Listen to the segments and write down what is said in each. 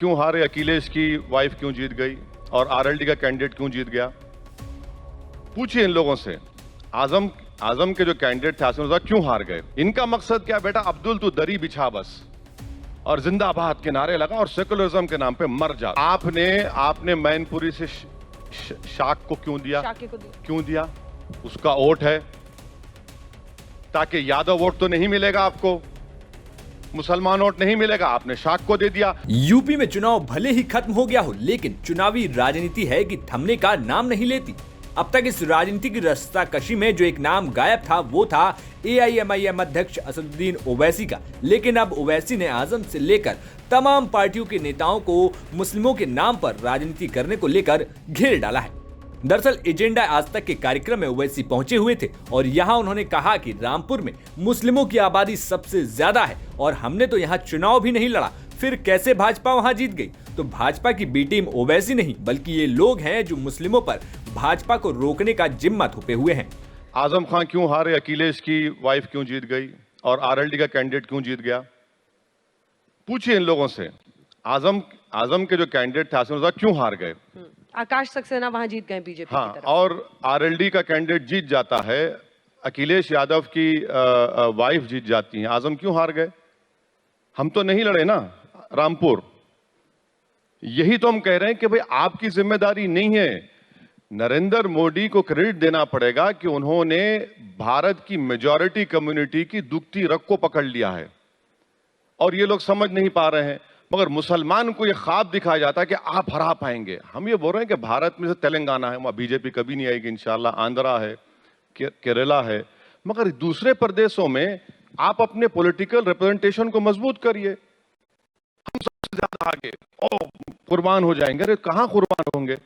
क्यों हारे, अखिलेश की वाइफ क्यों जीत गई और आरएलडी का कैंडिडेट क्यों जीत गया? पूछिए इन लोगों से। आजम के जो कैंडिडेट थे आसिम रजा क्यों हार गए? इनका मकसद क्या बेटा? अब्दुल तू दरी बिछा बस और जिंदाबाद के नारे लगा और सेकुलरिज्म के नाम पे मर जा। आपने मैनपुरी से शाक को क्यों दिया? क्यों दिया? उसका वोट है, ताकि यादव वोट तो नहीं मिलेगा आपको, मुसलमान वोट नहीं मिलेगा, आपने शाक को दे दिया। यूपी में चुनाव भले ही खत्म हो गया हो, लेकिन चुनावी राजनीति है कि थमने का नाम नहीं लेती। अब तक इस राजनीति की रस्साकशी में जो एक नाम गायब था वो था AIMIM अध्यक्ष असदुद्दीन ओवैसी का। लेकिन अब ओवैसी ने आजम से लेकर तमाम पार्टियों के नेताओं को मुस्लिमों के नाम पर राजनीति करने को लेकर घेर डाला है। दरअसल एजेंडा आज तक के कार्यक्रम में ओवैसी पहुंचे हुए थे और यहां उन्होंने कहा कि रामपुर में मुस्लिमों की आबादी सबसे ज्यादा है और हमने तो यहां चुनाव भी नहीं लड़ा, फिर कैसे भाजपा वहां जीत गई? तो भाजपा की बी टीम ओवैसी नहीं बल्कि ये लोग हैं जो मुस्लिमों पर भाजपा को रोकने का जिम्मा थोपे हुए हैं। आजम खान क्यों हारे, अखिलेश की वाइफ क्यों जीत गई और आरएलडी का कैंडिडेट क्यों जीत गया? पूछिए इन लोगों से। आजम के जो कैंडिडेट थे आसिम रजा क्यों हार गए? आकाश सक्सेना वहां जीत गए बीजेपी हाँ, की तरफ। और आरएलडी का कैंडिडेट जीत जाता है, अखिलेश यादव की वाइफ जीत जाती है, आजम क्यों हार गए? हम तो नहीं लड़े ना रामपुर। यही तो हम कह रहे हैं कि भाई आपकी जिम्मेदारी नहीं है। नरेंद्र मोदी को क्रेडिट देना पड़ेगा कि उन्होंने भारत की मेजॉरिटी कम्युनिटी की दुखती रग को पकड़ लिया है और ये लोग समझ नहीं पा रहे हैं। मगर मुसलमान को ये ख्वाब दिखाया जाता है कि आप हरा पाएंगे। हम ये बोल रहे हैं कि भारत में से तेलंगाना है, वहां बीजेपी कभी नहीं आएगी इंशाल्लाह, आंध्रा है, केरला है, मगर दूसरे प्रदेशों में आप अपने पॉलिटिकल रिप्रेजेंटेशन को मजबूत करिए। हम सबसे ज्यादा आगे कुर्बान हो जाएंगे। अरे कहां कुर्बान होंगे?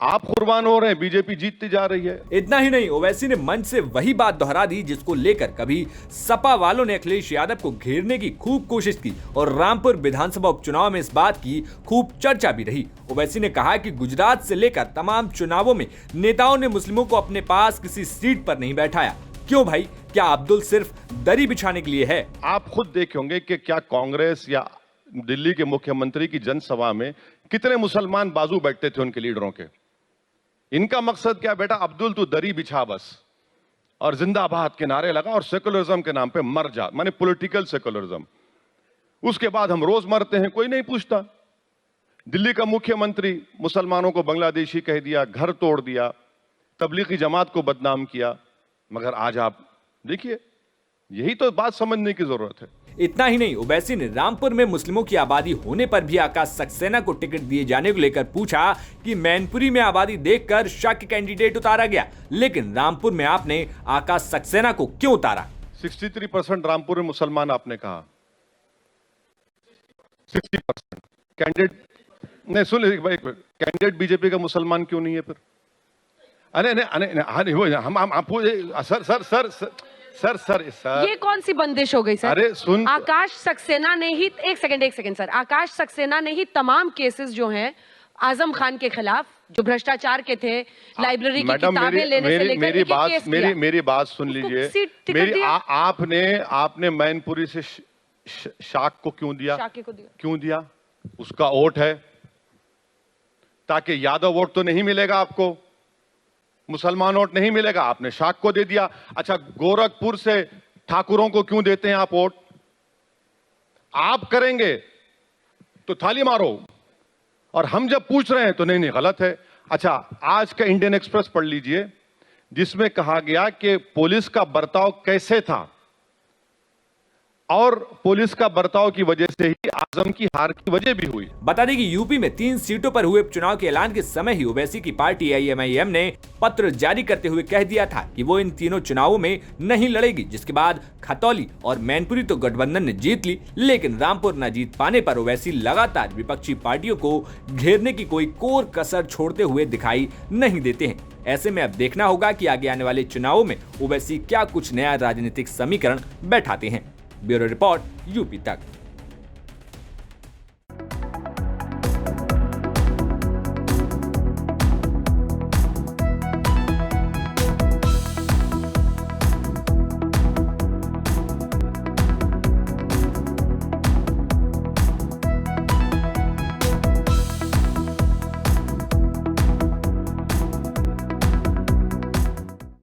आप कुर्बान हो रहे हैं, बीजेपी जीतती जा रही है। इतना ही नहीं, ओवैसी ने मंच से वही बात दोहरा दी जिसको लेकर कभी सपा वालों ने अखिलेश यादव को घेरने की खूब कोशिश की और रामपुर विधानसभा उपचुनाव में इस बात की खूब चर्चा भी रही। ओवैसी ने कहा कि गुजरात से लेकर तमाम चुनावों में नेताओं ने मुस्लिमों को अपने पास किसी सीट पर नहीं बैठाया। क्यों भाई? क्या अब्दुल सिर्फ दरी बिछाने के लिए है? आप खुद देखे होंगे कि क्या कांग्रेस या दिल्ली के मुख्यमंत्री की जनसभा में कितने मुसलमान बाजू बैठते थे उनके लीडरों के। इनका मकसद क्या बेटा? अब्दुल तू दरी बिछा बस और जिंदाबाद के नारे लगा और सेकुलरिज्म के नाम पे मर जा, माने पॉलिटिकल सेकुलरिज्म। उसके बाद हम रोज मरते हैं, कोई नहीं पूछता। दिल्ली का मुख्यमंत्री मुसलमानों को बांग्लादेशी कह दिया, घर तोड़ दिया, तबलीगी जमात को बदनाम किया। मगर आज आप देखिए, यही तो बात समझने की जरूरत है। इतना ही नहीं, ओवैसी ने रामपुर में मुस्लिमों की आबादी होने पर भी आकाश सक्सेना को टिकट दिए जाने को लेकर पूछा कि मैनपुरी में आबादी देखकर शक कैंडिडेट उतारा गया, लेकिन रामपुर में आपने आकाश सक्सेना को क्यों उतारा? 63% रामपुर में मुसलमान आपने कहा, 60% कैंडिडेट नहीं। सुन लीजिए भाई, कैंडिडेट बीजेपी का मुसलमान क्यों नहीं है फिर? अरे नहीं, वो सर ये कौन सी बंदिश हो गई सर? अरे सुन, आकाश सक्सेना ने ही एक सेकंड सर, आकाश सक्सेना ने ही तमाम केसेस जो हैं आजम खान के खिलाफ जो भ्रष्टाचार के थे, लाइब्रेरी की किताबें लेने से लेकर मेरी बात सुन लीजिए। आपने मैनपुरी से शाक को क्यों दिया? क्यों दिया? उसका वोट है, ताकि यादव वोट तो नहीं मिलेगा आपको, मुसलमान वोट नहीं मिलेगा, आपने शाक को दे दिया। अच्छा, गोरखपुर से ठाकुरों को क्यों देते हैं आप वोट? आप करेंगे तो थाली मारो, और हम जब पूछ रहे हैं तो नहीं गलत है। अच्छा, आज का इंडियन एक्सप्रेस पढ़ लीजिए जिसमें कहा गया कि पुलिस का बर्ताव कैसे था और पुलिस का बर्ताव की वजह से ही आजम की हार की वजह भी हुई। बता दें कि यूपी में 3 सीटों पर हुए उपचुनाव के ऐलान के समय ही ओवैसी की पार्टी AIMIM ने पत्र जारी करते हुए कह दिया था कि वो इन तीनों चुनावों में नहीं लड़ेगी, जिसके बाद खतौली और मैनपुरी तो गठबंधन ने जीत ली, लेकिन रामपुर न जीत पाने पर ओवैसी लगातार विपक्षी पार्टियों को घेरने की कोई कोर कसर छोड़ते हुए दिखाई नहीं देते हैं। ऐसे में अब देखना होगा कि आगे आने वाले चुनावों में ओवैसी क्या कुछ नया राजनीतिक समीकरण बैठाते हैं। ब्यूरो रिपोर्ट, यूपी तक।